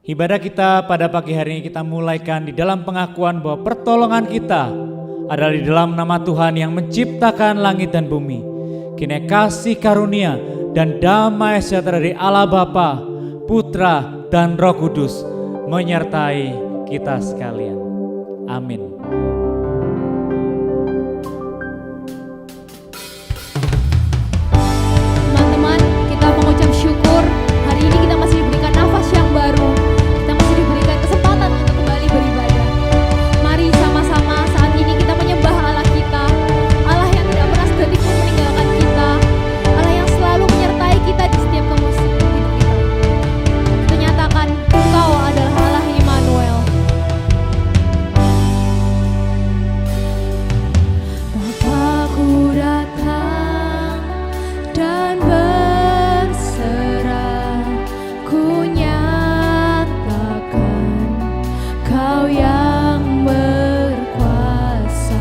Ibadah kita pada pagi hari ini kita mulaikan di dalam pengakuan bahwa pertolongan kita adalah di dalam nama Tuhan yang menciptakan langit dan bumi. Kini kasih karunia dan damai sejahtera dari Allah Bapa, Putra dan Roh Kudus menyertai kita sekalian. Amin. Teman-teman, kita mengucap syukur. Hari ini kita masih diberikan nafas yang baru. Kita masih diberikan kesempatan untuk kembali beribadah. Mari sama-sama saat ini kita menyembah Allah kita, Allah yang tidak pernah sedetik pun meninggalkan kita, Allah yang selalu menyertai kita di setiap kemusikan hidup kita. Kita nyatakan, Engkau adalah Allah Immanuel. Bapa-Ku datang dan berserah, ku nyatakan Kau yang berkuasa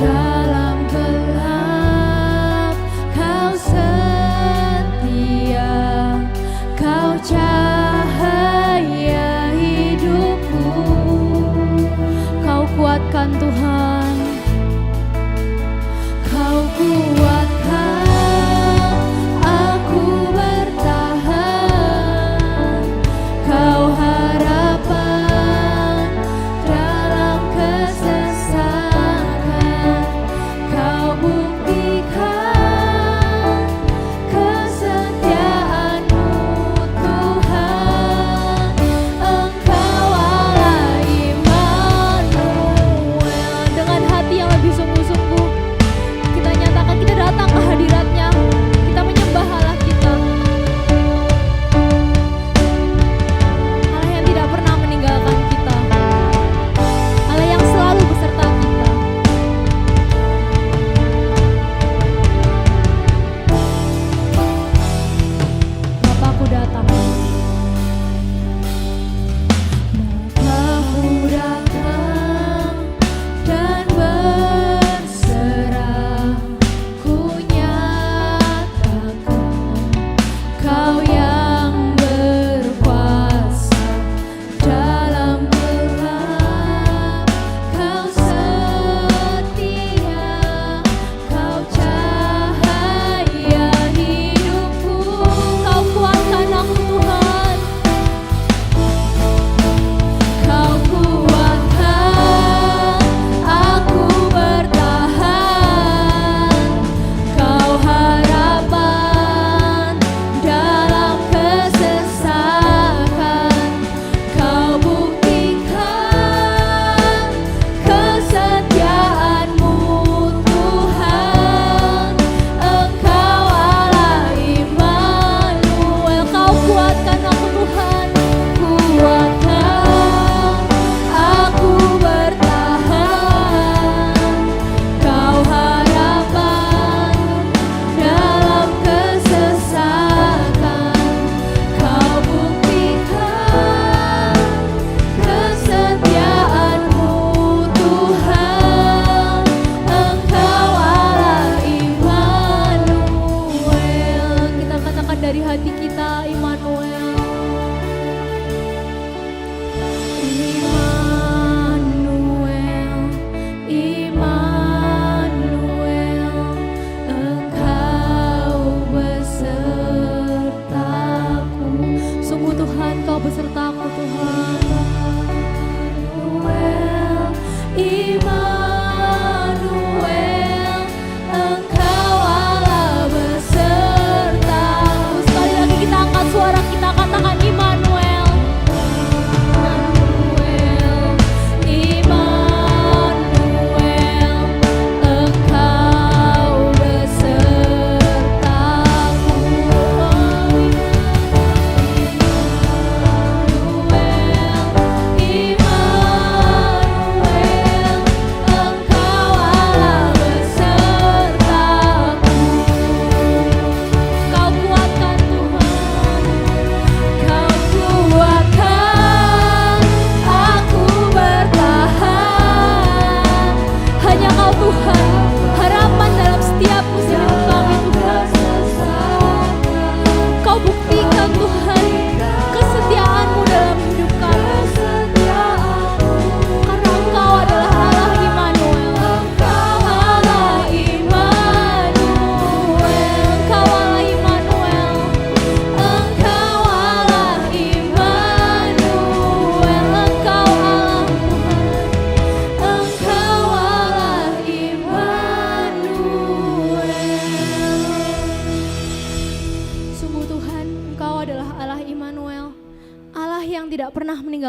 dalam gelap. Kau setia, Kau cahaya hidupku. Kau kuatkan Tuhan, Kau kuatkan aku bertahan. Kau harapan dalam kesesakan. Kau buktikan kesetiaan-Mu Tuhan. Engkau Allah Immanuel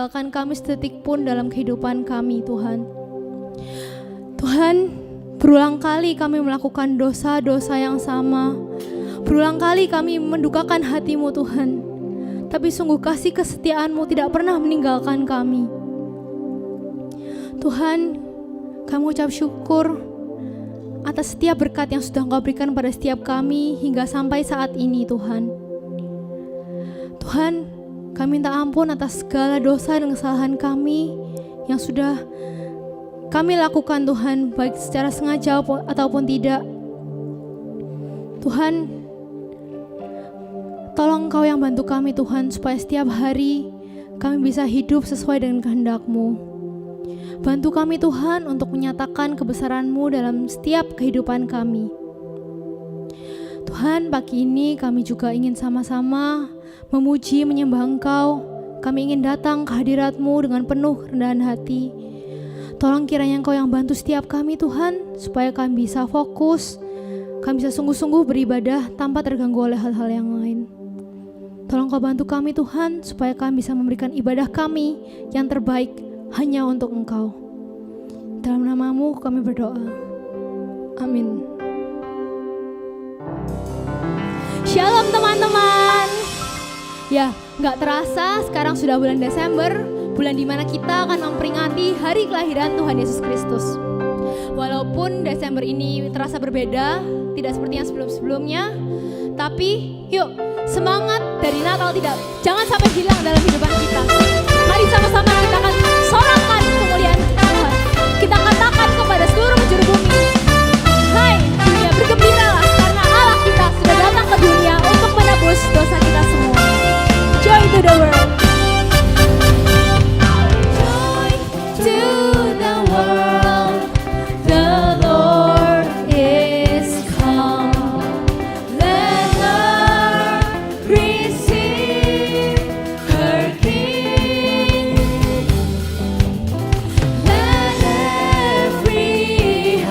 meninggalkan kami sedetik pun dalam kehidupan kami Tuhan. Tuhan, berulang kali kami melakukan dosa-dosa yang sama. Berulang kali kami mendukakan hati-Mu Tuhan. Tapi sungguh kasih kesetiaan-Mu tidak pernah meninggalkan kami. Tuhan, kami ucap syukur atas setiap berkat yang sudah Engkau berikan pada setiap kami hingga sampai saat ini Tuhan. Tuhan, kami minta ampun atas segala dosa dan kesalahan kami yang sudah kami lakukan Tuhan, baik secara sengaja ataupun tidak. Tuhan, tolong Engkau yang bantu kami Tuhan, supaya setiap hari kami bisa hidup sesuai dengan kehendak-Mu. Bantu kami Tuhan untuk menyatakan kebesaran-Mu dalam setiap kehidupan kami. Tuhan, pagi ini kami juga ingin sama-sama memuji, menyembah Engkau. Kami ingin datang ke hadirat-Mu dengan penuh kerendahan hati. Tolong kiranya Engkau yang bantu setiap kami Tuhan, supaya kami bisa fokus, kami bisa sungguh-sungguh beribadah tanpa terganggu oleh hal-hal yang lain. Tolong Kau bantu kami Tuhan, supaya kami bisa memberikan ibadah kami yang terbaik hanya untuk Engkau. Dalam nama-Mu kami berdoa. Amin. Shalom teman-teman. Ya, gak terasa sekarang sudah bulan Desember, bulan dimana kita akan memperingati hari kelahiran Tuhan Yesus Kristus. Walaupun Desember ini terasa berbeda, tidak seperti yang sebelum-sebelumnya, tapi yuk, semangat dari Natal jangan sampai hilang dalam kehidupan kita. Mari sama-sama kita akan sorakan kemuliaan Tuhan. Kita katakan kepada seluruh penjuru bumi, hai dunia, bergembiralah karena Allah kita sudah datang ke dunia untuk menebus dosa kita semua. Joy to the world. Joy to the world. The Lord is come. Let her receive her King. Let every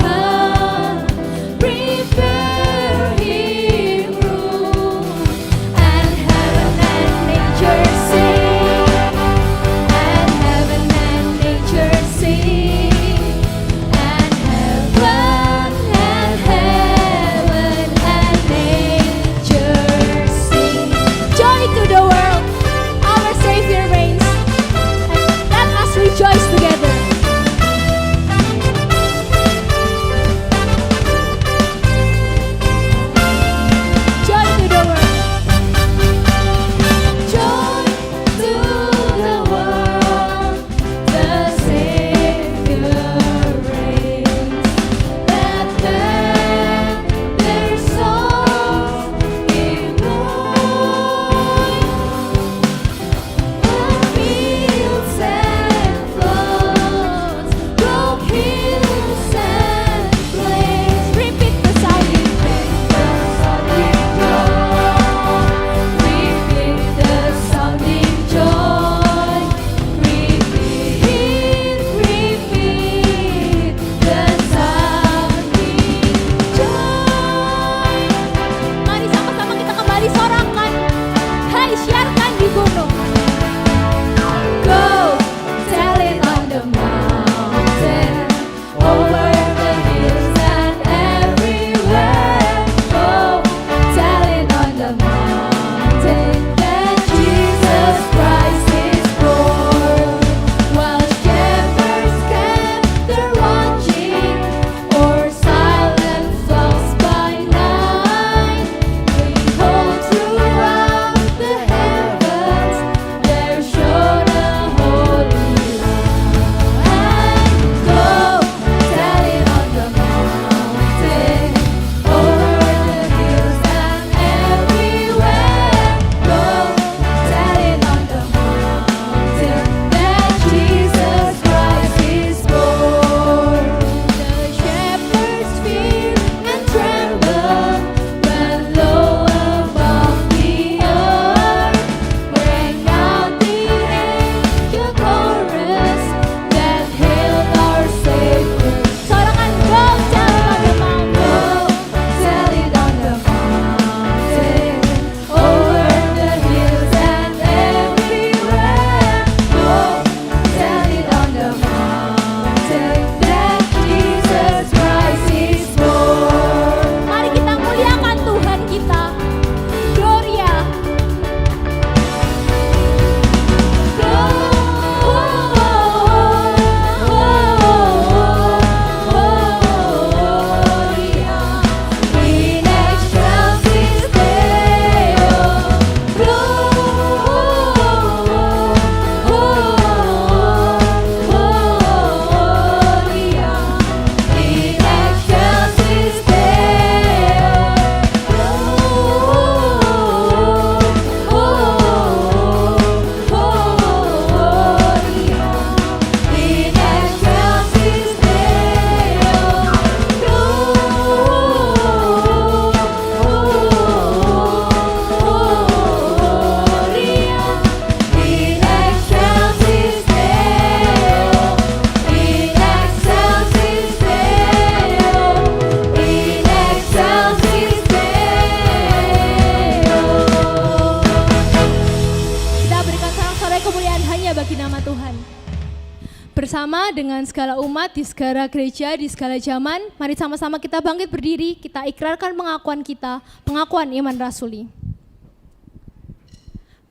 bersama dengan segala umat di segala gereja, di segala zaman. Mari sama-sama kita bangkit berdiri, kita ikrarkan pengakuan kita, pengakuan iman rasuli.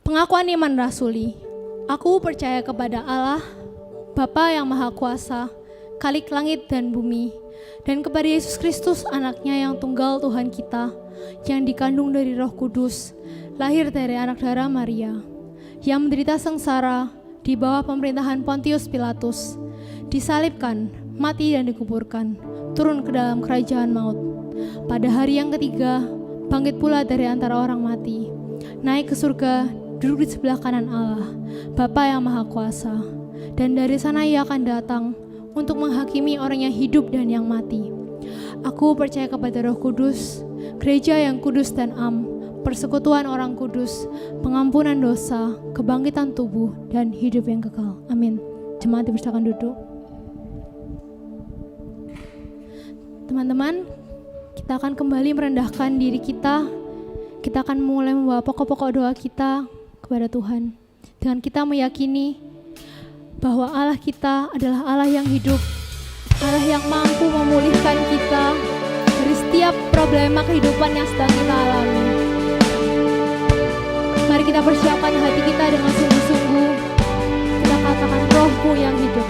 Pengakuan iman rasuli. Aku percaya kepada Allah, Bapa yang Maha Kuasa, Khalik langit dan bumi, dan kepada Yesus Kristus anaknya yang tunggal Tuhan kita, yang dikandung dari Roh Kudus, lahir dari anak darah Maria, yang menderita sengsara di bawah pemerintahan Pontius Pilatus, disalibkan, mati dan dikuburkan, turun ke dalam kerajaan maut. Pada hari yang ketiga, bangkit pula dari antara orang mati, naik ke surga, duduk di sebelah kanan Allah, Bapa yang Maha Kuasa, dan dari sana Ia akan datang untuk menghakimi orang yang hidup dan yang mati. Aku percaya kepada Roh Kudus, gereja yang kudus dan am, persekutuan orang kudus, pengampunan dosa, kebangkitan tubuh, dan hidup yang kekal. Amin. Jemaat dipersilakan duduk. Teman-teman, kita akan kembali merendahkan diri kita. Kita akan mulai membawa pokok-pokok doa kita kepada Tuhan. Dengan kita meyakini bahwa Allah kita adalah Allah yang hidup, Allah yang mampu memulihkan kita dari setiap problema kehidupan yang sedang kita alami. Mari kita persiapkan hati kita dengan sungguh-sungguh. Kita katakan, Roh-Mu yang hidup.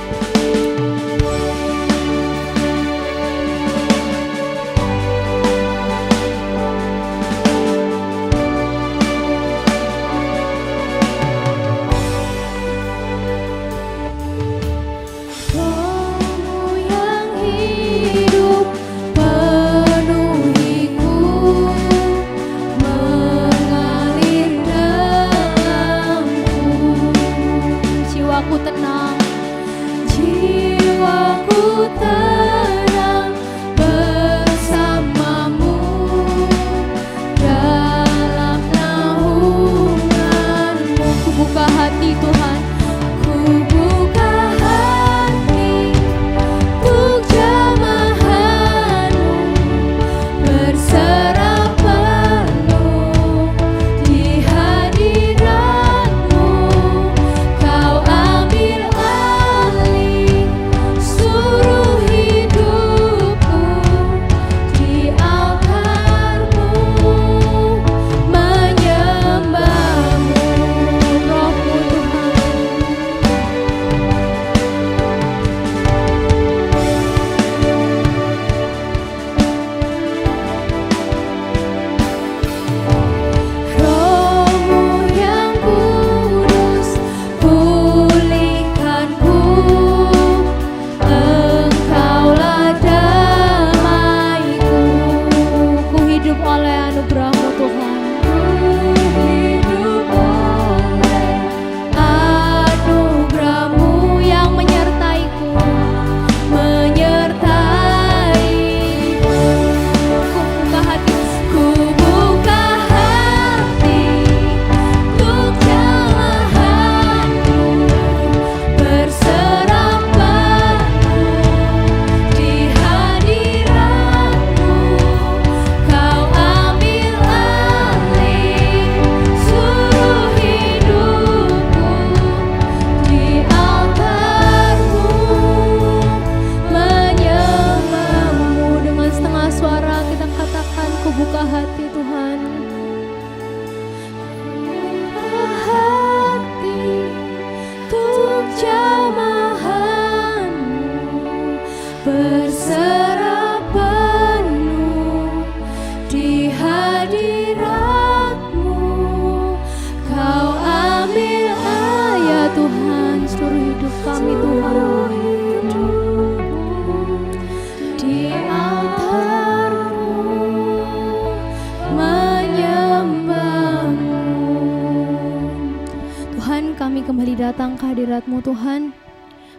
Kembali datang ke hadirat-Mu Tuhan.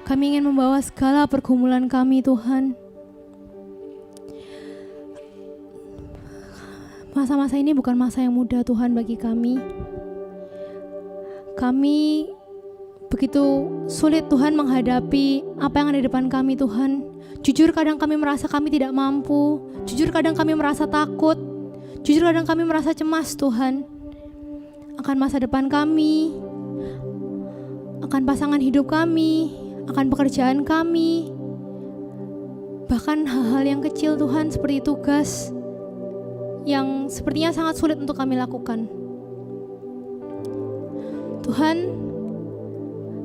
Kami ingin membawa segala pergumulan kami Tuhan. Masa-masa ini bukan masa yang mudah Tuhan bagi kami. Kami begitu sulit Tuhan menghadapi apa yang ada di depan kami Tuhan. Jujur kadang kami merasa kami tidak mampu. Jujur kadang kami merasa takut. Jujur kadang kami merasa cemas Tuhan. Akan masa depan kami, akan pasangan hidup kami, akan pekerjaan kami, bahkan hal-hal yang kecil Tuhan seperti tugas yang sepertinya sangat sulit untuk kami lakukan. Tuhan,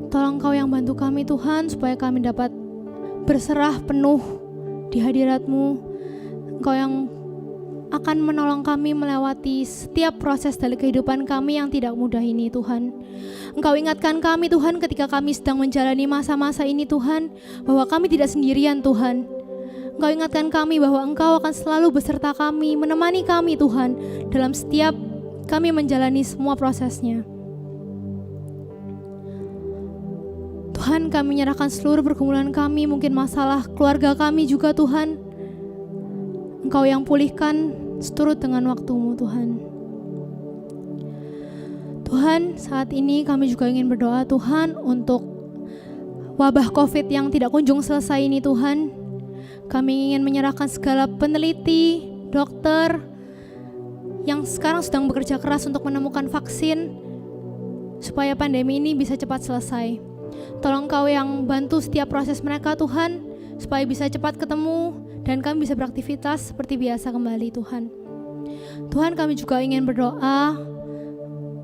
tolong Kau yang bantu kami Tuhan, supaya kami dapat berserah penuh di hadirat-Mu. Engkau yang akan menolong kami melewati setiap proses dari kehidupan kami yang tidak mudah ini Tuhan. Engkau ingatkan kami Tuhan ketika kami sedang menjalani masa-masa ini Tuhan, bahwa kami tidak sendirian Tuhan. Engkau ingatkan kami bahwa Engkau akan selalu beserta kami, menemani kami Tuhan, dalam setiap kami menjalani semua prosesnya. Tuhan, kami menyerahkan seluruh pergumulan kami, mungkin masalah keluarga kami juga Tuhan. Engkau yang pulihkan seturut dengan waktu-Mu Tuhan. Tuhan, saat ini kami juga ingin berdoa Tuhan untuk wabah COVID yang tidak kunjung selesai ini Tuhan. Kami ingin menyerahkan segala peneliti, dokter yang sekarang sedang bekerja keras untuk menemukan vaksin supaya pandemi ini bisa cepat selesai. Tolong Kau yang bantu setiap proses mereka Tuhan, supaya bisa cepat ketemu dan kami bisa beraktivitas seperti biasa kembali Tuhan. Tuhan, kami juga ingin berdoa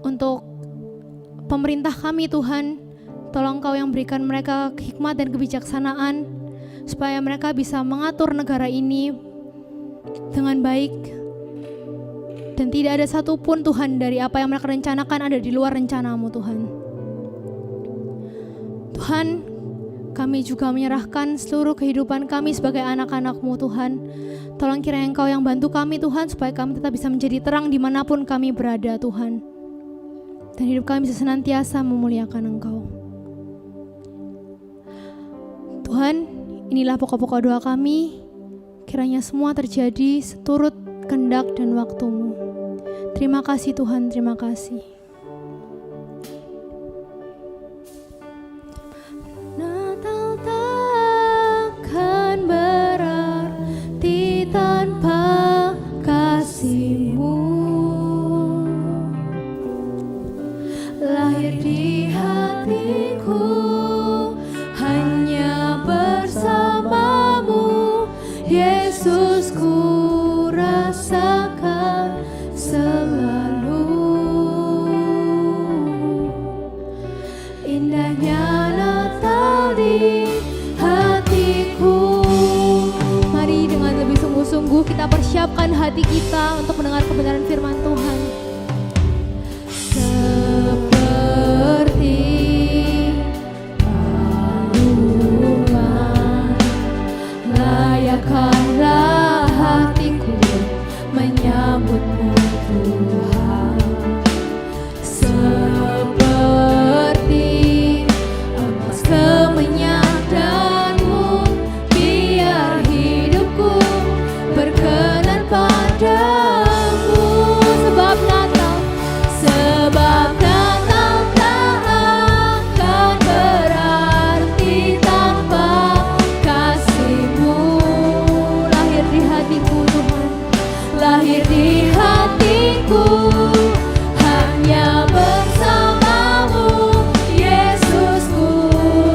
untuk pemerintah kami Tuhan. Tolong Kau yang berikan mereka hikmat dan kebijaksanaan, supaya mereka bisa mengatur negara ini dengan baik. Dan tidak ada satupun Tuhan dari apa yang mereka rencanakan ada di luar rencana-Mu Tuhan. Tuhan, kami juga menyerahkan seluruh kehidupan kami sebagai anak-anak-Mu Tuhan. Tolong kiranya Engkau yang bantu kami Tuhan, supaya kami tetap bisa menjadi terang dimanapun kami berada Tuhan. Dan hidup kami bisa senantiasa memuliakan Engkau. Tuhan, inilah pokok-pokok doa kami. Kiranya semua terjadi seturut kehendak dan waktu-Mu. Terima kasih Tuhan, terima kasih. Kita persiapkan hati kita untuk mendengar kebenaran firman Tuhan. Seperti palungan, layakkanlah hatiku menyambut-Mu Tuhan. Seperti emas kemenyadanmu, biar hidupku berkenan padamu. Sebab Natal tak akan berarti tanpa kasih-Mu. Lahir di hatiku Tuhan, lahir di hatiku, hanya bersama-Mu Yesus ku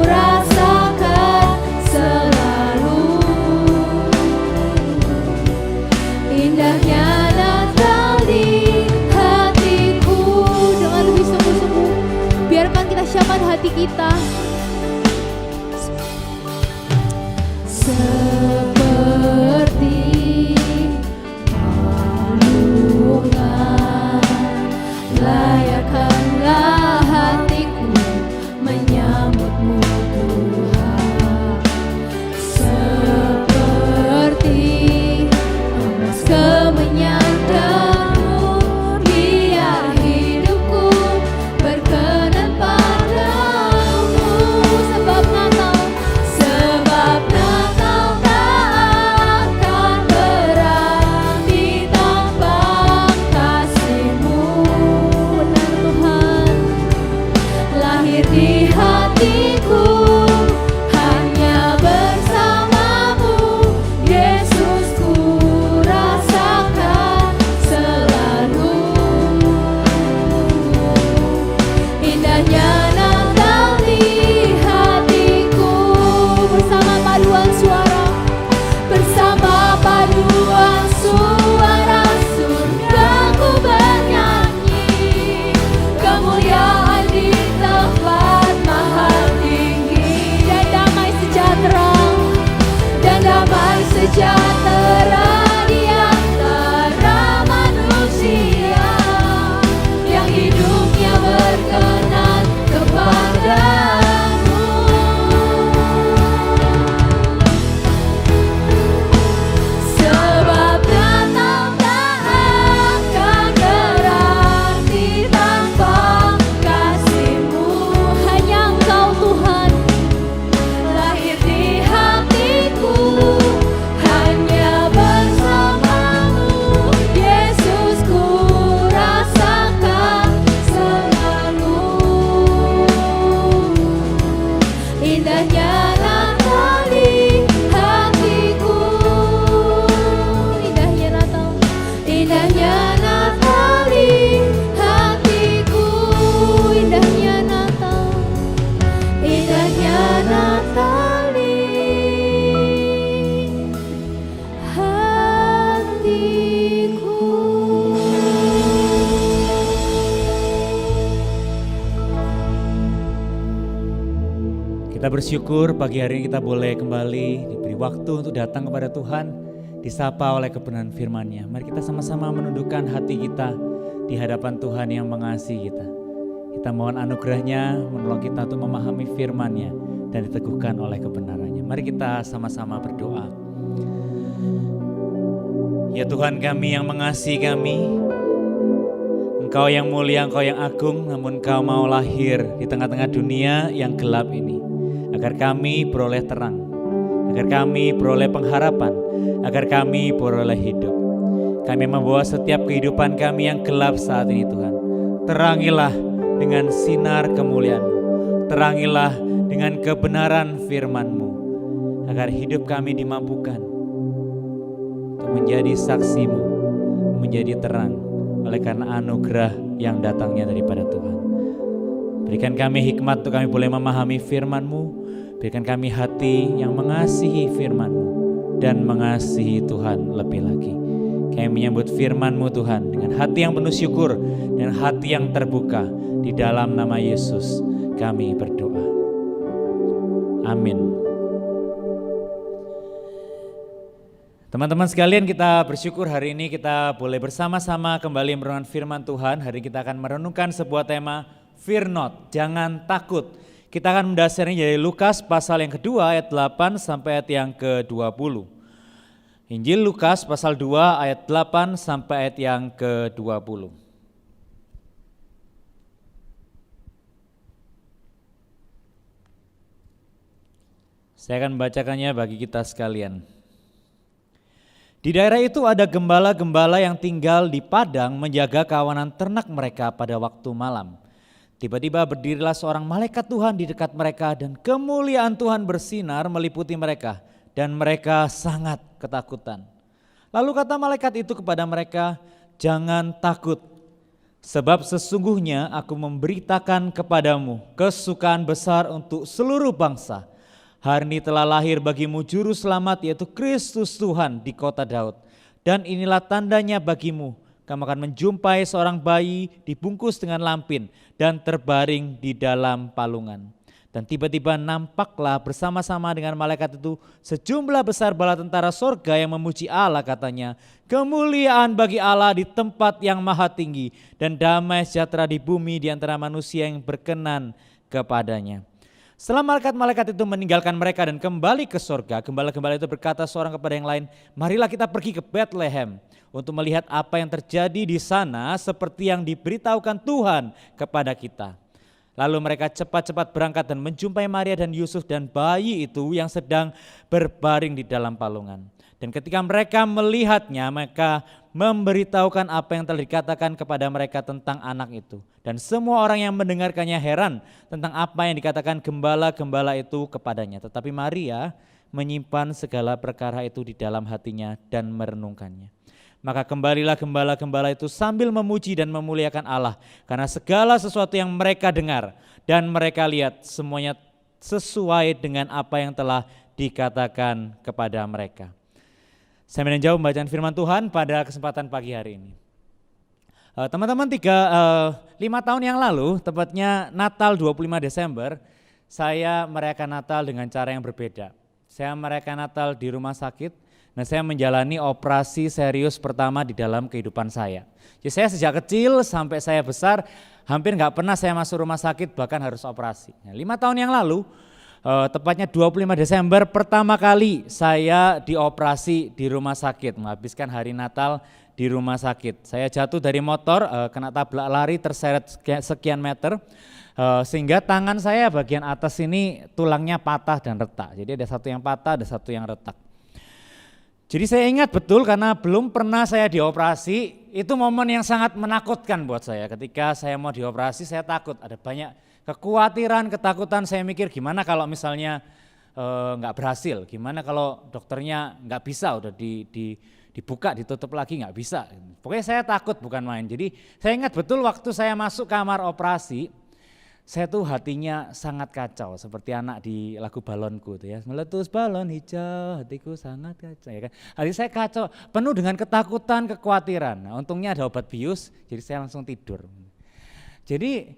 rasakan selalu. Indahnya Natal di hatiku. Dengan lebih sungguh-sungguh, biarkan kita siapkan hati kita. Seperti palungan, layakkanlah hatiku menyambut-Mu Tuhan. Seperti emas kemenyadanmu, biar hidupku berkenan padamu. Kita bersyukur pagi hari ini kita boleh kembali diberi waktu untuk datang kepada Tuhan, disapa oleh kebenaran firman-Nya. Mari kita sama-sama menundukkan hati kita di hadapan Tuhan yang mengasihi kita. Kita mohon anugerah-Nya menolong kita untuk memahami firman-Nya dan diteguhkan oleh kebenaran-Nya. Mari kita sama-sama berdoa. Ya Tuhan kami yang mengasihi kami, Engkau yang mulia, Engkau yang agung, namun Engkau mau lahir di tengah-tengah dunia yang gelap ini, agar kami beroleh terang, agar kami beroleh pengharapan, agar kami beroleh hidup. Kami membawa setiap kehidupan kami yang gelap saat ini Tuhan. Terangilah dengan sinar kemuliaan-Mu, terangilah dengan kebenaran firman-Mu, agar hidup kami dimampukan untuk menjadi saksi-Mu, menjadi terang, oleh karena anugerah yang datangnya daripada Tuhan. Berikan kami hikmat untuk kami boleh memahami firman-Mu. Berikan kami hati yang mengasihi firman-Mu dan mengasihi Tuhan lebih lagi. Kami menyambut firman-Mu Tuhan dengan hati yang penuh syukur dan hati yang terbuka. Di dalam nama Yesus kami berdoa. Amin. Teman-teman sekalian, kita bersyukur hari ini kita boleh bersama-sama kembali merenungkan firman Tuhan. Hari ini kita akan merenungkan sebuah tema, Fear not, jangan takut. Kita akan mendasarnya dari Lukas pasal yang kedua ayat 8 sampai ayat yang ke-20. Injil Lukas pasal 2 ayat 8 sampai ayat yang ke-20. Saya akan membacakannya bagi kita sekalian. Di daerah itu ada gembala-gembala yang tinggal di padang menjaga kawanan ternak mereka pada waktu malam. Tiba-tiba berdirilah seorang malaikat Tuhan di dekat mereka dan kemuliaan Tuhan bersinar meliputi mereka dan mereka sangat ketakutan. Lalu kata malaikat itu kepada mereka, "Jangan takut, sebab sesungguhnya aku memberitakan kepadamu kesukaan besar untuk seluruh bangsa. Hari ini telah lahir bagimu juru selamat, yaitu Kristus Tuhan di kota Daud. Dan inilah tandanya bagimu, kamu akan menjumpai seorang bayi dibungkus dengan lampin dan terbaring di dalam palungan." Dan tiba-tiba nampaklah bersama-sama dengan malaikat itu sejumlah besar bala tentara sorga yang memuji Allah, katanya, "Kemuliaan bagi Allah di tempat yang maha tinggi dan damai sejahtera di bumi di antara manusia yang berkenan kepadanya." Setelah malaikat-malaikat itu meninggalkan mereka dan kembali ke sorga, gembala-gembala itu berkata seorang kepada yang lain, "Marilah kita pergi ke Bethlehem untuk melihat apa yang terjadi di sana seperti yang diberitahukan Tuhan kepada kita." Lalu mereka cepat-cepat berangkat dan menjumpai Maria dan Yusuf dan bayi itu yang sedang berbaring di dalam palungan. Dan ketika mereka melihatnya, mereka memberitahukan apa yang telah dikatakan kepada mereka tentang anak itu. Dan semua orang yang mendengarkannya heran tentang apa yang dikatakan gembala-gembala itu kepadanya. Tetapi Maria menyimpan segala perkara itu di dalam hatinya dan merenungkannya. Maka kembalilah gembala-gembala itu sambil memuji dan memuliakan Allah, karena segala sesuatu yang mereka dengar dan mereka lihat semuanya sesuai dengan apa yang telah dikatakan kepada mereka. Saya meninjau pembacaan firman Tuhan pada kesempatan pagi hari ini. Teman-teman, 5 tahun yang lalu, tepatnya Natal 25 Desember, saya merayakan Natal dengan cara yang berbeda. Saya merayakan Natal di rumah sakit, dan saya menjalani operasi serius pertama di dalam kehidupan saya. Jadi saya sejak kecil sampai saya besar, hampir nggak pernah saya masuk rumah sakit, bahkan harus operasi. 5 tahun yang lalu, tepatnya 25 Desember pertama kali saya dioperasi di rumah sakit, menghabiskan hari Natal di rumah sakit. Saya jatuh dari motor, kena tabrak lari, terseret sekian meter, sehingga tangan saya bagian atas ini tulangnya patah dan retak. Jadi ada satu yang patah, ada satu yang retak. Jadi saya ingat betul karena belum pernah saya dioperasi, itu momen yang sangat menakutkan buat saya. Ketika saya mau dioperasi saya takut, ada banyak kekhawatiran, ketakutan. Saya mikir gimana kalau misalnya nggak berhasil, gimana kalau dokternya nggak bisa, udah dibuka, ditutup lagi nggak bisa. Pokoknya saya takut bukan main. Jadi saya ingat betul waktu saya masuk kamar operasi, saya tuh hatinya sangat kacau, seperti anak di lagu Balonku tuh ya, meletus balon hijau, hatiku sangat kacau ya kan. Hati saya kacau, penuh dengan ketakutan, kekhawatiran. Nah, untungnya ada obat bius, jadi saya langsung tidur. Jadi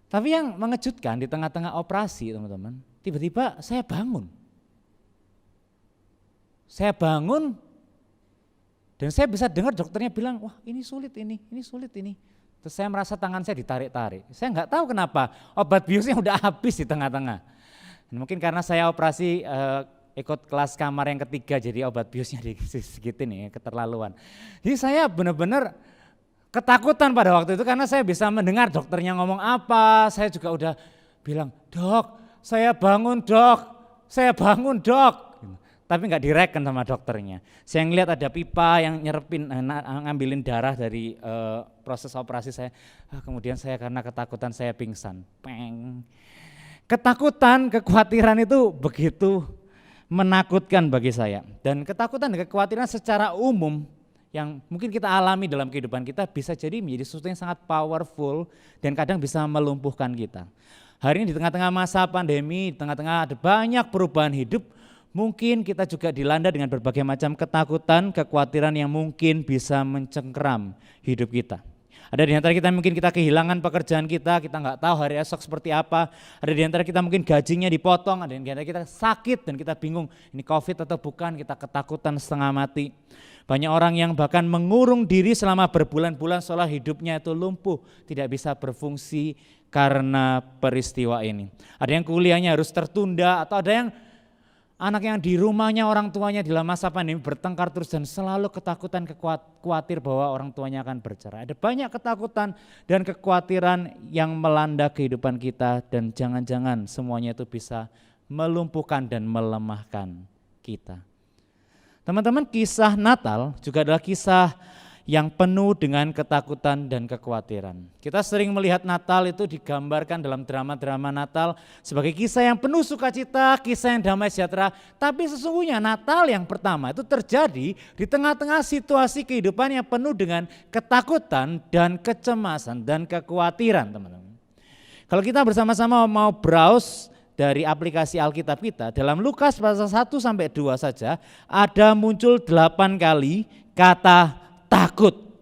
Tapi yang mengejutkan di tengah-tengah operasi teman-teman, tiba-tiba saya bangun. Saya bangun dan saya bisa dengar dokternya bilang, wah ini sulit ini sulit ini. Terus saya merasa tangan saya ditarik-tarik. Saya nggak tahu kenapa obat biusnya udah habis di tengah-tengah. Mungkin karena saya operasi ikut kelas kamar yang ketiga, jadi obat biusnya segitu nih, keterlaluan. Jadi saya benar-benar ketakutan pada waktu itu karena saya bisa mendengar dokternya ngomong apa. Saya juga udah bilang, dok saya bangun dok. Tapi nggak direken sama dokternya. Saya ngeliat ada pipa yang nyerepin, ngambilin darah dari proses operasi saya. Kemudian saya karena ketakutan saya pingsan. Peng. Ketakutan, kekhawatiran itu begitu menakutkan bagi saya. Dan ketakutan dan kekhawatiran secara umum yang mungkin kita alami dalam kehidupan kita bisa jadi menjadi sesuatu yang sangat powerful dan kadang bisa melumpuhkan kita. Hari ini di tengah-tengah masa pandemi, di tengah-tengah ada banyak perubahan hidup, mungkin kita juga dilanda dengan berbagai macam ketakutan, kekhawatiran yang mungkin bisa mencengkeram hidup kita. Ada di antara kita mungkin kita kehilangan pekerjaan kita nggak tahu hari esok seperti apa. Ada di antara kita mungkin gajinya dipotong, ada di antara kita sakit dan kita bingung ini COVID atau bukan, kita ketakutan setengah mati. Banyak orang yang bahkan mengurung diri selama berbulan-bulan seolah hidupnya itu lumpuh, tidak bisa berfungsi karena peristiwa ini. Ada yang kuliahnya harus tertunda atau ada yang anak yang di rumahnya orang tuanya dalam masa pandemi bertengkar terus dan selalu ketakutan, khawatir bahwa orang tuanya akan bercerai. Ada banyak ketakutan dan kekhawatiran yang melanda kehidupan kita dan jangan-jangan semuanya itu bisa melumpuhkan dan melemahkan kita. Teman-teman, kisah Natal juga adalah kisah yang penuh dengan ketakutan dan kekhawatiran. Kita sering melihat Natal itu digambarkan dalam drama-drama Natal sebagai kisah yang penuh sukacita, kisah yang damai sejahtera. Tapi sesungguhnya Natal yang pertama itu terjadi di tengah-tengah situasi kehidupan yang penuh dengan ketakutan dan kecemasan dan kekhawatiran, teman-teman. Kalau kita bersama-sama mau browse dari aplikasi Alkitab kita, dalam Lukas pasal 1 sampai 2 saja ada muncul 8 kali kata takut.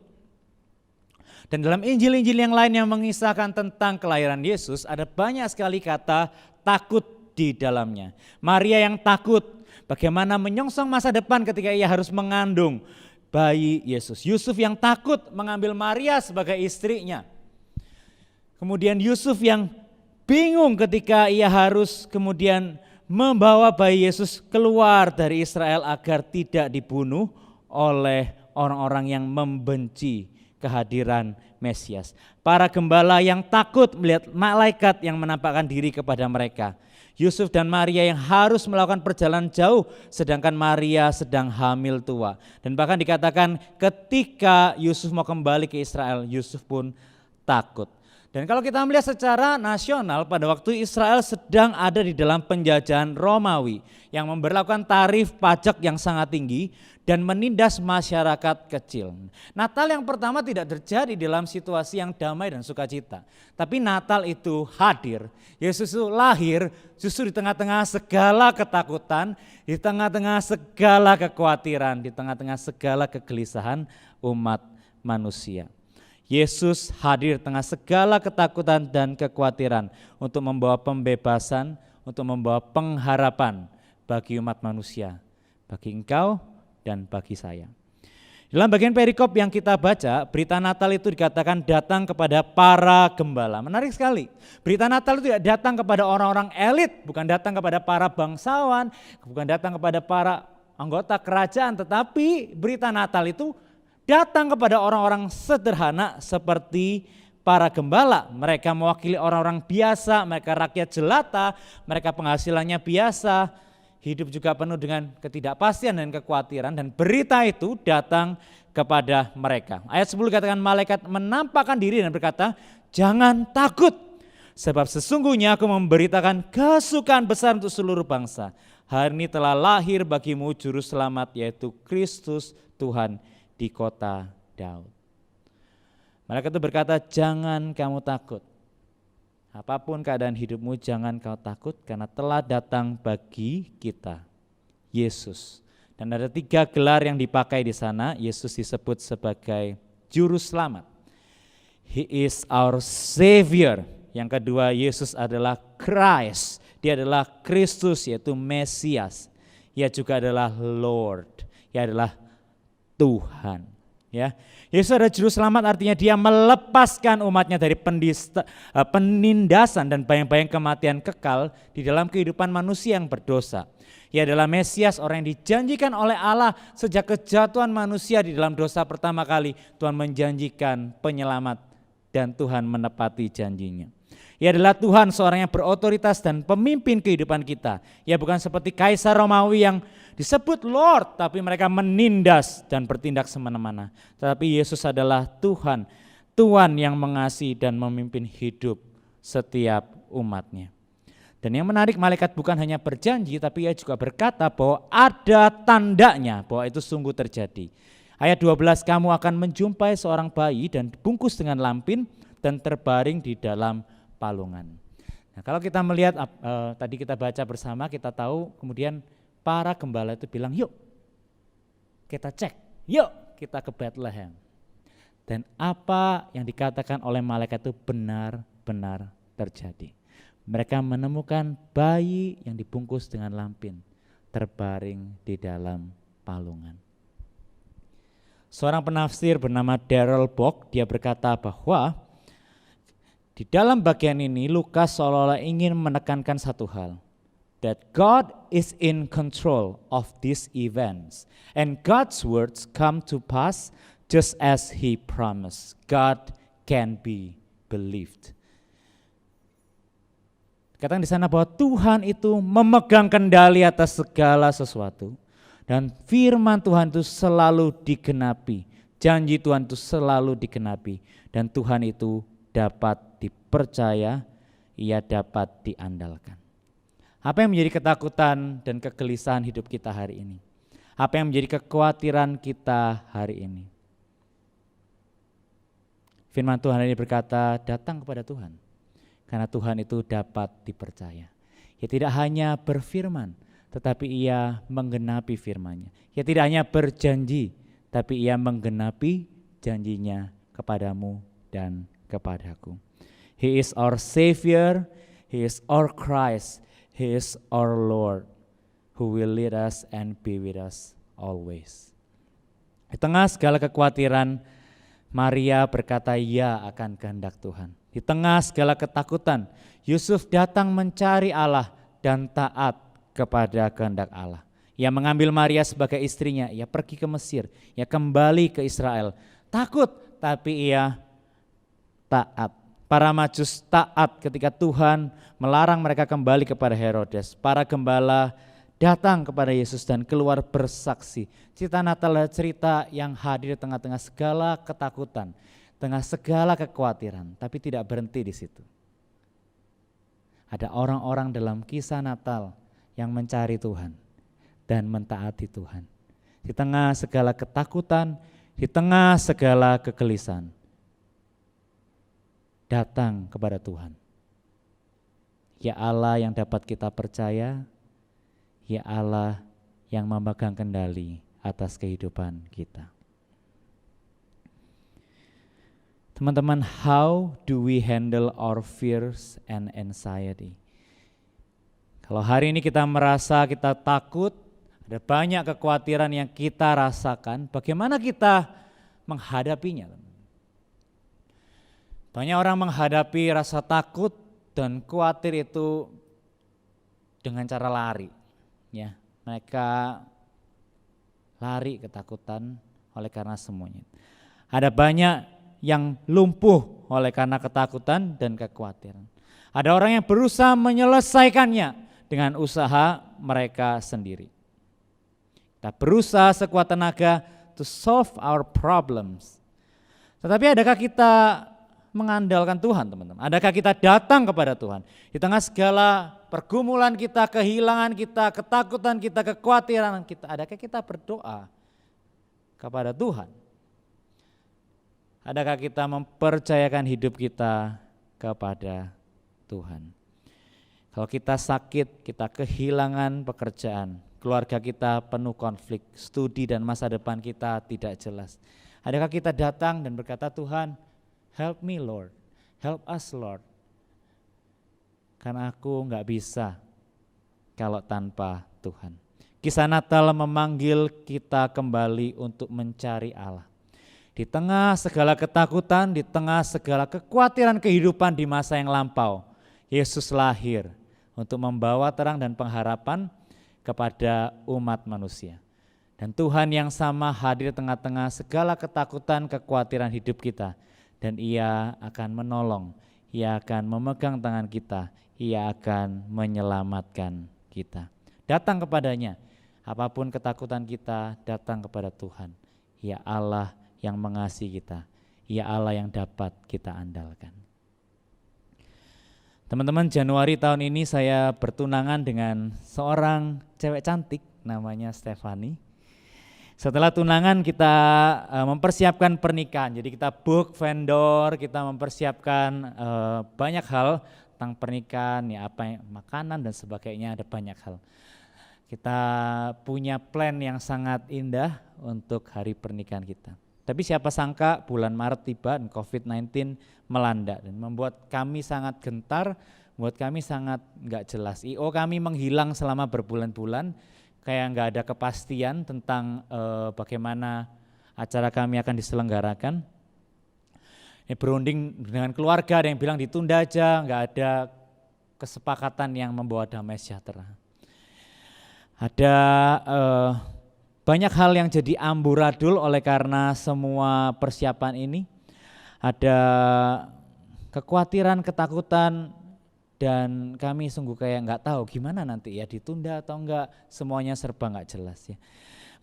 Dan dalam Injil-Injil yang lain yang mengisahkan tentang kelahiran Yesus ada banyak sekali kata takut di dalamnya. Maria yang takut bagaimana menyongsong masa depan ketika ia harus mengandung bayi Yesus. Yusuf yang takut mengambil Maria sebagai istrinya. Kemudian Yusuf yang bingung ketika ia harus kemudian membawa bayi Yesus keluar dari Israel agar tidak dibunuh oleh orang-orang yang membenci kehadiran Mesias. Para gembala yang takut melihat malaikat yang menampakkan diri kepada mereka. Yusuf dan Maria yang harus melakukan perjalanan jauh sedangkan Maria sedang hamil tua. Dan bahkan dikatakan ketika Yusuf mau kembali ke Israel, Yusuf pun takut. Dan kalau kita melihat secara nasional pada waktu Israel sedang ada di dalam penjajahan Romawi yang memberlakukan tarif pajak yang sangat tinggi dan menindas masyarakat kecil. Natal yang pertama tidak terjadi dalam situasi yang damai dan sukacita. Tapi Natal itu hadir, Yesus itu lahir justru di tengah-tengah segala ketakutan, di tengah-tengah segala kekhawatiran, di tengah-tengah segala kegelisahan umat manusia. Yesus hadir tengah segala ketakutan dan kekhawatiran untuk membawa pembebasan, untuk membawa pengharapan bagi umat manusia, bagi engkau dan bagi saya. Dalam bagian perikop yang kita baca, berita Natal itu dikatakan datang kepada para gembala. Menarik sekali, berita Natal itu tidak datang kepada orang-orang elit, bukan datang kepada para bangsawan, bukan datang kepada para anggota kerajaan, tetapi berita Natal itu datang kepada orang-orang sederhana seperti para gembala. Mereka mewakili orang-orang biasa, mereka rakyat jelata, mereka penghasilannya biasa, hidup juga penuh dengan ketidakpastian dan kekhawatiran, dan berita itu datang kepada mereka. Ayat 10 katakan malaikat menampakkan diri dan berkata, jangan takut, sebab sesungguhnya aku memberitakan kesukaan besar untuk seluruh bangsa. Hari ini telah lahir bagimu juru selamat, yaitu Kristus Tuhan di kota Daud. Malaikat itu berkata, jangan kamu takut. Apapun keadaan hidupmu, jangan kau takut karena telah datang bagi kita Yesus. Dan ada 3 gelar yang dipakai di sana. Yesus disebut sebagai juru selamat. He is our savior. Yang kedua, Yesus adalah Christ. Dia adalah Kristus, yaitu Mesias. Ia juga adalah Lord. Ia adalah Tuhan. Ya, Yesus adalah juru selamat, artinya dia melepaskan umatnya dari penindasan dan bayang-bayang kematian kekal di dalam kehidupan manusia yang berdosa. Ia adalah Mesias, orang yang dijanjikan oleh Allah sejak kejatuhan manusia di dalam dosa pertama kali. Tuhan menjanjikan penyelamat dan Tuhan menepati janjinya. Ia adalah Tuhan, seorang yang berotoritas dan pemimpin kehidupan kita. Ia bukan seperti Kaisar Romawi yang disebut Lord, tapi mereka menindas dan bertindak semena-mena. Tetapi Yesus adalah Tuhan, Tuhan yang mengasihi dan memimpin hidup setiap umatnya. Dan yang menarik, malaikat bukan hanya berjanji, tapi ia juga berkata bahwa ada tandanya bahwa itu sungguh terjadi. Ayat 12, kamu akan menjumpai seorang bayi dan dibungkus dengan lampin dan terbaring di dalam palungan. Nah, kalau kita melihat tadi kita baca bersama, kita tahu kemudian para gembala itu bilang, yuk kita cek, yuk kita ke Bethlehem. Dan apa yang dikatakan oleh malaikat itu benar-benar terjadi. Mereka menemukan bayi yang dibungkus dengan lampin, terbaring di dalam palungan. Seorang penafsir bernama Darrell Bock, dia berkata bahwa di dalam bagian ini Lukas seolah-olah ingin menekankan satu hal, that God is in control of these events and God's words come to pass just as He promised. God can be believed. Katakan di sana bahwa Tuhan itu memegang kendali atas segala sesuatu dan firman Tuhan itu selalu digenapi, janji Tuhan itu selalu digenapi dan Tuhan itu dapat dipercaya, ia dapat diandalkan. Apa yang menjadi ketakutan dan kegelisahan hidup kita hari ini? Apa yang menjadi kekhawatiran kita hari ini? Firman Tuhan ini berkata, datang kepada Tuhan. Karena Tuhan itu dapat dipercaya. Ia tidak hanya berfirman, tetapi ia menggenapi firman-Nya. Ia tidak hanya berjanji, tapi ia menggenapi janjinya kepadamu dan kepadaku. He is our Savior, He is our Christ, He is our Lord, who will lead us and be with us always. Di tengah segala kekhawatiran, Maria berkata ya akan kehendak Tuhan. Di tengah segala ketakutan, Yusuf datang mencari Allah dan taat kepada kehendak Allah. Ia mengambil Maria sebagai istrinya, ia pergi ke Mesir, ia kembali ke Israel. Takut, tapi ia taat. Para Majus taat ketika Tuhan melarang mereka kembali kepada Herodes. Para gembala datang kepada Yesus dan keluar bersaksi. Cerita Natal adalah cerita yang hadir di tengah-tengah segala ketakutan, tengah segala kekhawatiran, tapi tidak berhenti di situ. Ada orang-orang dalam kisah Natal yang mencari Tuhan dan mentaati Tuhan. Di tengah segala ketakutan, di tengah segala kegelisahan, datang kepada Tuhan. Ya Allah yang dapat kita percaya, ya Allah yang memegang kendali atas kehidupan kita. Teman-teman, how do we handle our fears and anxiety? Kalau hari ini kita merasa kita takut, ada banyak kekhawatiran yang kita rasakan, bagaimana kita menghadapinya? Banyak orang menghadapi rasa takut dan khawatir itu dengan cara lari. Ya, mereka lari ketakutan oleh karena semuanya. Ada banyak yang lumpuh oleh karena ketakutan dan kekhawatiran. Ada orang yang berusaha menyelesaikannya dengan usaha mereka sendiri. Kita berusaha sekuat tenaga to solve our problems. Tetapi adakah kita mengandalkan Tuhan, teman-teman? Adakah kita datang kepada Tuhan di tengah segala pergumulan kita, kehilangan kita, ketakutan kita, kekhawatiran kita? Adakah kita berdoa kepada Tuhan? Adakah kita mempercayakan hidup kita kepada Tuhan? Kalau kita sakit, kita kehilangan pekerjaan, keluarga kita penuh konflik, studi dan masa depan kita tidak jelas. Adakah kita datang dan berkata, Tuhan, help me Lord, help us Lord. karena aku nggak bisa kalau tanpa Tuhan. Kisah Natal memanggil kita kembali untuk mencari Allah. Di tengah segala ketakutan, di tengah segala kekhawatiran kehidupan di masa yang lampau, Yesus lahir untuk membawa terang dan pengharapan kepada umat manusia. Dan Tuhan yang sama hadir di tengah-tengah segala ketakutan, kekhawatiran hidup kita. Dan Ia akan menolong, Ia akan memegang tangan kita, Ia akan menyelamatkan kita. Datang kepadanya, apapun ketakutan kita, datang kepada Tuhan. Ia Allah yang mengasihi kita, Ia Allah yang dapat kita andalkan. Teman-teman, Januari tahun ini saya bertunangan dengan seorang cewek cantik namanya Stefani. Setelah tunangan kita mempersiapkan pernikahan, jadi kita book vendor, kita mempersiapkan banyak hal tentang pernikahan, ya apa makanan dan sebagainya, ada banyak hal. Kita punya plan yang sangat indah untuk hari pernikahan kita. Tapi siapa sangka bulan Maret tiba dan COVID-19 melanda dan membuat kami sangat gentar, membuat kami sangat enggak jelas. IO kami menghilang selama berbulan-bulan, kayak enggak ada kepastian tentang bagaimana acara kami akan diselenggarakan. Ini berunding dengan keluarga, ada yang bilang ditunda aja, enggak ada kesepakatan yang membawa damai sejahtera. Ada banyak hal yang jadi amburadul oleh karena semua persiapan ini. Ada kekhawatiran, ketakutan, dan kami sungguh kayak nggak tahu gimana nanti ya, ditunda atau enggak, semuanya serba nggak jelas ya.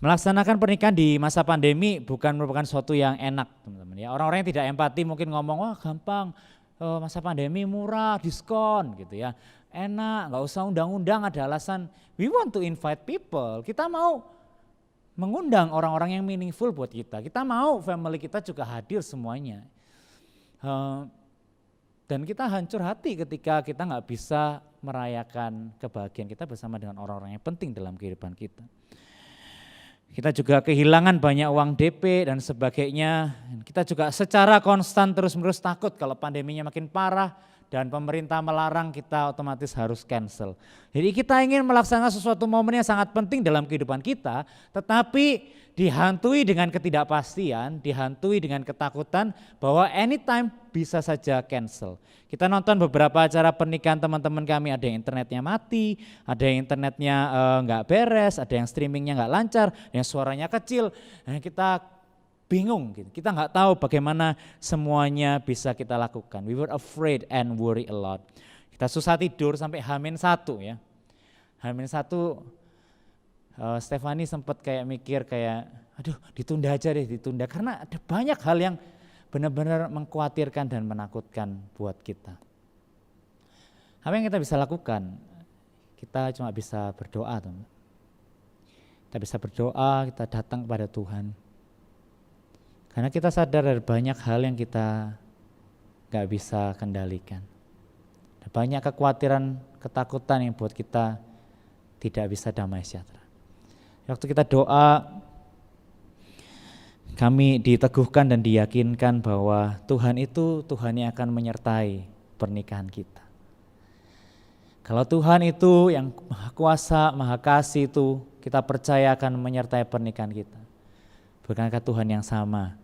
Melaksanakan pernikahan di masa pandemi bukan merupakan sesuatu yang enak, teman-teman ya. Orang-orang yang tidak empati mungkin ngomong, wah gampang, masa pandemi murah, diskon gitu ya. Enak, nggak usah undang-undang, ada alasan. We want to invite people, kita mau mengundang orang-orang yang meaningful buat kita. Kita mau family kita juga hadir semuanya. Dan kita hancur hati ketika kita nggak bisa merayakan kebahagiaan kita bersama dengan orang-orang yang penting dalam kehidupan kita. Kita juga kehilangan banyak uang DP dan sebagainya. Kita juga secara konstan terus-menerus takut kalau pandeminya makin parah dan pemerintah melarang, kita otomatis harus cancel. Jadi kita ingin melaksanakan sesuatu momen yang sangat penting dalam kehidupan kita, tetapi dihantui dengan ketidakpastian, dihantui dengan ketakutan bahwa anytime bisa saja cancel. Kita nonton beberapa acara pernikahan teman-teman kami, ada yang internetnya mati, ada yang internetnya nggak beres, ada yang streamingnya nggak lancar, yang suaranya kecil. Nah, kita bingung, gitu. Kita nggak tahu bagaimana semuanya bisa kita lakukan. We were afraid and worry a lot. Kita susah tidur sampai H-1 ya. H-1 Stefani sempat kayak mikir kayak, aduh ditunda aja deh, ditunda. Karena ada banyak hal yang benar-benar mengkhawatirkan dan menakutkan buat kita. Apa yang kita bisa lakukan? Kita cuma bisa berdoa, teman. Kita bisa berdoa, kita datang kepada Tuhan. Karena kita sadar ada banyak hal yang kita gak bisa kendalikan. Ada banyak kekhawatiran, ketakutan yang buat kita tidak bisa damai sejahtera. Waktu kita doa, kami diteguhkan dan diyakinkan bahwa Tuhan itu Tuhan yang akan menyertai pernikahan kita. Kalau Tuhan itu yang Maha Kuasa, Maha Kasih itu, kita percaya akan menyertai pernikahan kita. Bukankah Tuhan yang sama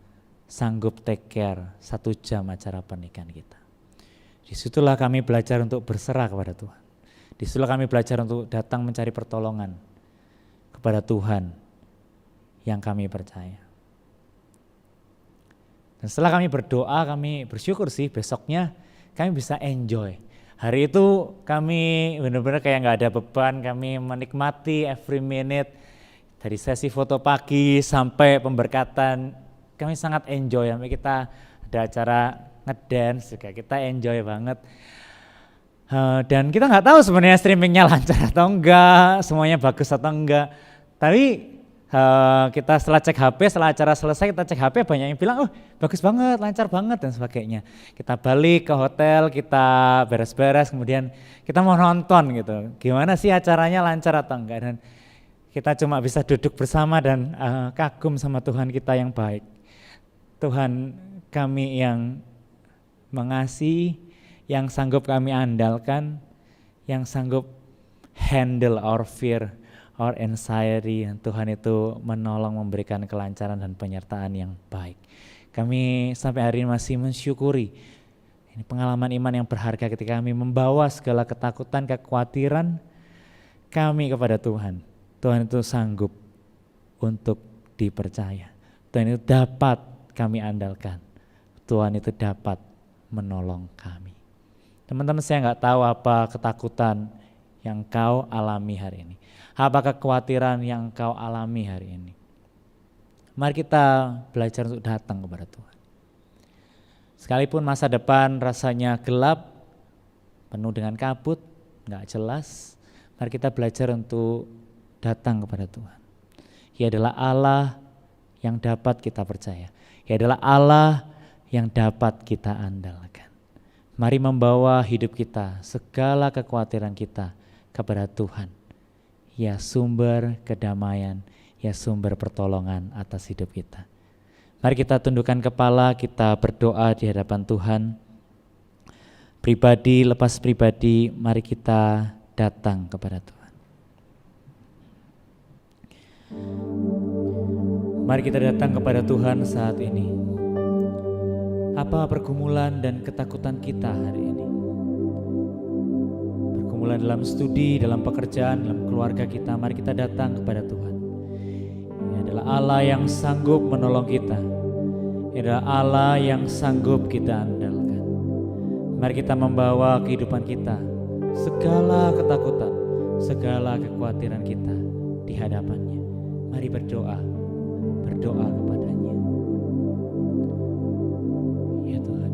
sanggup take care 1 jam acara pernikahan kita? Disitulah kami belajar untuk berserah kepada Tuhan. Disitulah kami belajar untuk datang mencari pertolongan kepada Tuhan yang kami percaya. Dan setelah kami berdoa, kami bersyukur sih besoknya kami bisa enjoy. Hari itu kami benar-benar kayak gak ada beban, kami menikmati every minute. Dari sesi foto pagi sampai pemberkatan, kami sangat enjoy. Sampai kita ada acara ngedance juga, kita enjoy banget. Dan kita nggak tahu sebenarnya streamingnya lancar atau enggak, semuanya bagus atau enggak. Tapi kita setelah cek HP, setelah acara selesai kita cek HP, banyak yang bilang, oh bagus banget, lancar banget dan sebagainya. Kita balik ke hotel, kita beres-beres, kemudian kita mau nonton gitu. Gimana sih acaranya, lancar atau enggak? Dan kita cuma bisa duduk bersama dan kagum sama Tuhan kita yang baik. Tuhan kami yang mengasihi, yang sanggup kami andalkan, yang sanggup handle our fear, our anxiety. Tuhan itu menolong, memberikan kelancaran dan penyertaan yang baik. Kami sampai hari ini masih mensyukuri ini pengalaman iman yang berharga ketika kami membawa segala ketakutan, kekhawatiran kami kepada Tuhan. Tuhan itu sanggup untuk dipercaya. Tuhan itu dapat kami andalkan. Tuhan itu dapat menolong kami. Teman-teman, saya nggak tahu apa ketakutan yang kau alami hari ini. Apa kekhawatiran yang kau alami hari ini. Mari kita belajar untuk datang kepada Tuhan. Sekalipun masa depan rasanya gelap, penuh dengan kabut, nggak jelas, mari kita belajar untuk datang kepada Tuhan. Ia adalah Allah yang dapat kita percaya. Ia adalah Allah yang dapat kita andalkan. Mari membawa hidup kita, segala kekhawatiran kita kepada Tuhan. Ya sumber kedamaian, ya sumber pertolongan atas hidup kita. Mari kita tundukkan kepala, kita berdoa di hadapan Tuhan. Pribadi lepas pribadi, mari kita datang kepada Tuhan. Mari kita datang kepada Tuhan saat ini. Apa pergumulan dan ketakutan kita hari ini? Pergumulan dalam studi, dalam pekerjaan, dalam keluarga kita, mari kita datang kepada Tuhan. Ini adalah Allah yang sanggup menolong kita. Ini adalah Allah yang sanggup kita andalkan. Mari kita membawa kehidupan kita, segala ketakutan, segala kekhawatiran kita di hadapannya. Mari berdoa kepadanya. Ya Tuhan.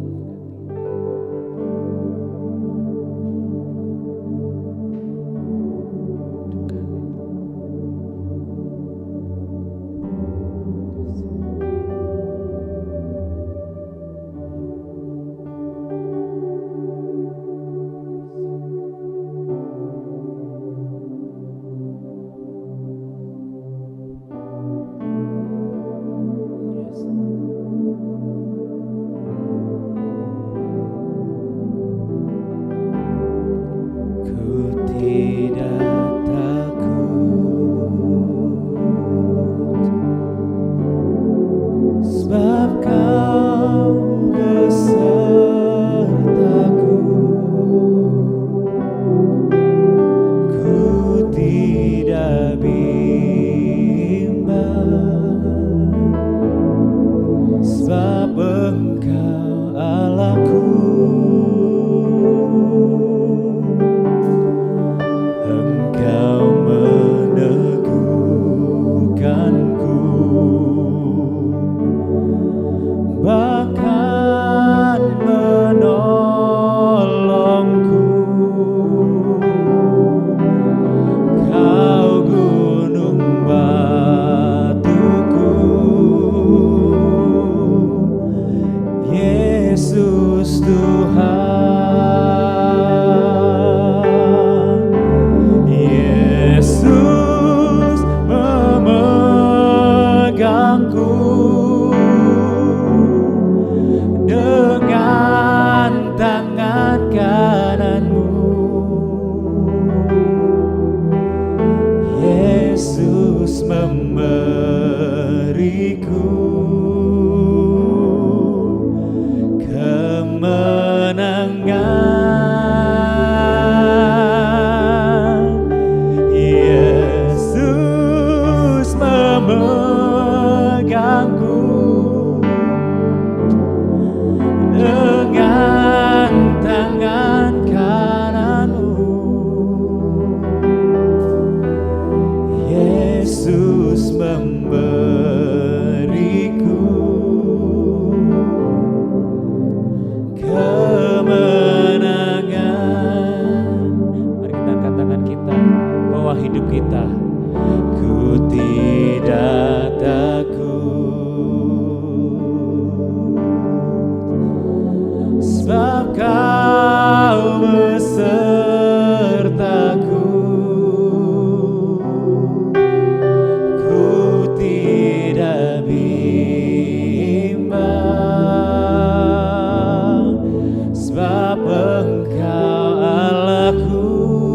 Engkau Allahku.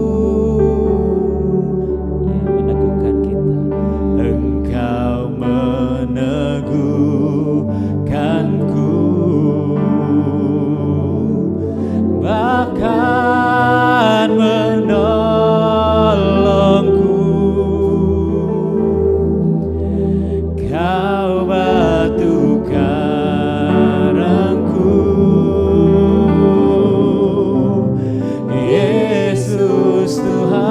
Tuhanku, bahkan menolongku. Kau batu karangku, Yesus Tuhan.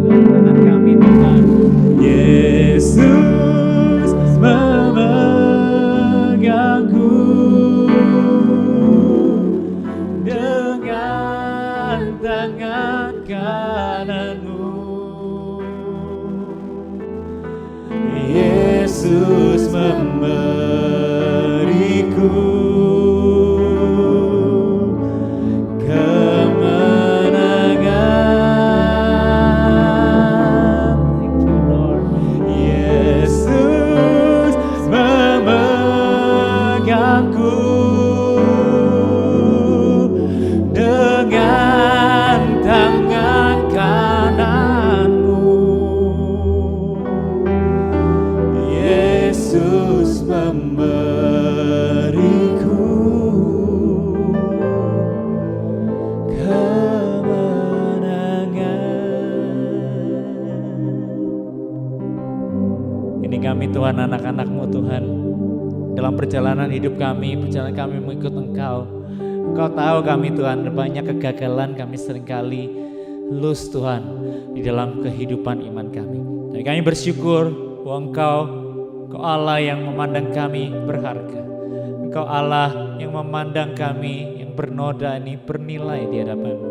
Tangan kami Tuhan, Yesus memegangku dengan tangan kananmu. Yesus memberiku kemenangan. Thank you Lord. Yesus memegangku dengan tangan kananmu. Yesus memberiku kemenangan. Ini kami Tuhan, anak-anak-Mu Tuhan. Dalam perjalanan hidup kami, perjalanan kami mengikut Engkau. Engkau tahu kami Tuhan, banyak kegagalan kami seringkali lose Tuhan di dalam kehidupan iman kami. Dan kami bersyukur bahwa Engkau Allah yang memandang kami berharga. Engkau Allah yang memandang kami yang bernoda ini bernilai di hadapan-Mu.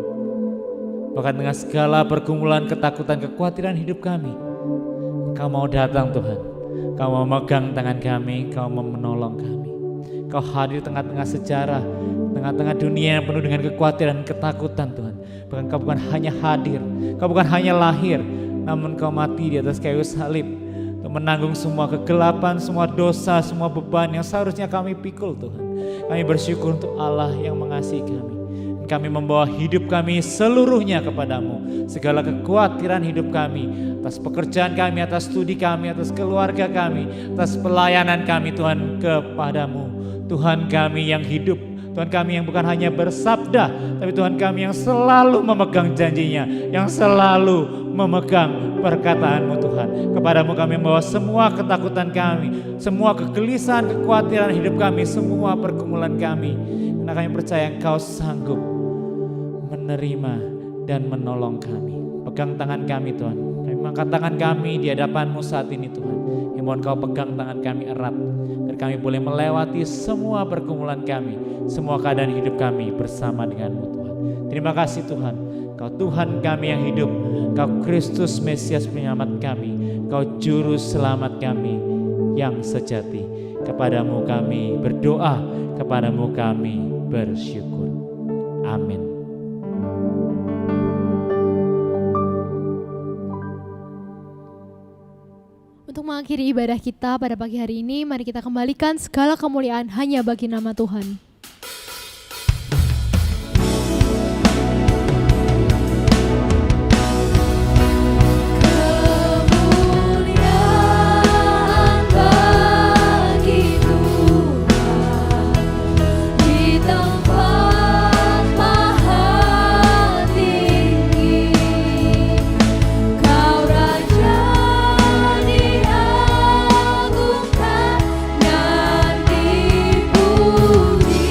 Bahkan dengan segala pergumulan, ketakutan, kekhawatiran hidup kami, Engkau mau datang Tuhan. Engkau mau memegang tangan kami, Engkau mau menolong kami. Engkau hadir tengah-tengah sejarah, tengah-tengah dunia yang penuh dengan kekhawatiran, ketakutan Tuhan. Bahkan Engkau bukan hanya hadir, Engkau bukan hanya lahir, namun Engkau mati di atas kayu salib untuk menanggung semua kegelapan, semua dosa, semua beban yang seharusnya kami pikul Tuhan. Kami bersyukur untuk Allah yang mengasihi kami. Kami membawa hidup kami seluruhnya kepadamu. Segala kekhawatiran hidup kami, atas pekerjaan kami, atas studi kami, atas keluarga kami, atas pelayanan kami Tuhan kepadamu. Tuhan kami yang hidup, Tuhan kami yang bukan hanya bersabda, tapi Tuhan kami yang selalu memegang janjinya, yang selalu memegang perkataan-Mu Tuhan. Kepadamu kami membawa semua ketakutan kami, semua kegelisahan, kekhawatiran hidup kami, semua pergumulan kami. Karena kami percaya Engkau sanggup menerima dan menolong kami. Pegang tangan kami Tuhan. Kami mengangkat tangan kami di hadapan-Mu saat ini Tuhan. Yang mohon Kau pegang tangan kami erat, agar kami boleh melewati semua pergumulan kami, semua keadaan hidup kami bersama dengan-Mu Tuhan. Terima kasih Tuhan. Kau Tuhan kami yang hidup, Kau Kristus Mesias penyelamat kami, Kau Juru Selamat kami yang sejati. Kepadamu kami berdoa, kepadamu kami bersyukur. Amin. Untuk mengakhiri ibadah kita pada pagi hari ini, mari kita kembalikan segala kemuliaan hanya bagi nama Tuhan. Puji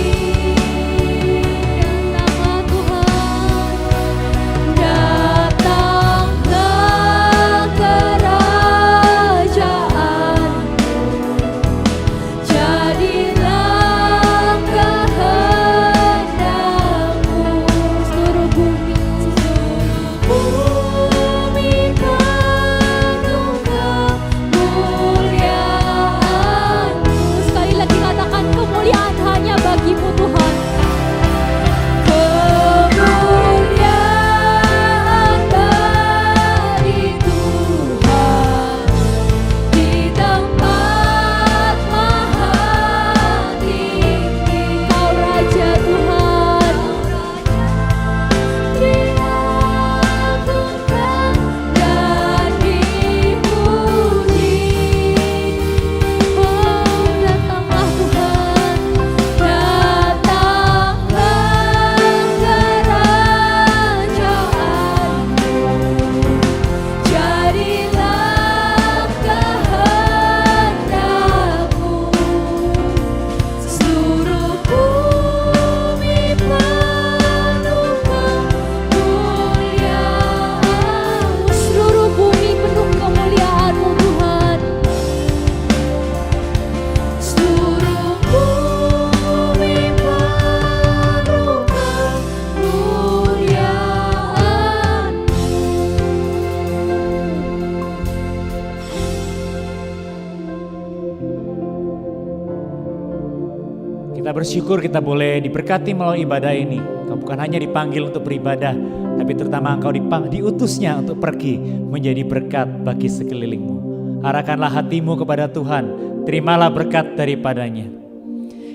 Kita bersyukur kita boleh diberkati melalui ibadah ini. Kau bukan hanya dipanggil untuk beribadah, tapi terutama Engkau diutusnya untuk pergi menjadi berkat bagi sekelilingmu. Arahkanlah hatimu kepada Tuhan, terimalah berkat daripadanya.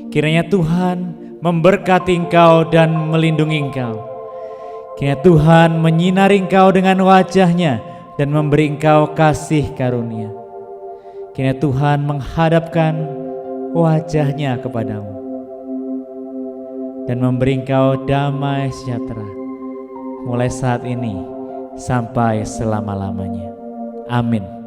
Kiranya Tuhan memberkati engkau dan melindungi engkau. Kiranya Tuhan menyinari engkau dengan wajah-Nya dan memberi engkau kasih karunia. Kiranya Tuhan menghadapkan wajah-Nya kepadamu dan memberi engkau damai sejahtera mulai saat ini sampai selama-lamanya. Amin.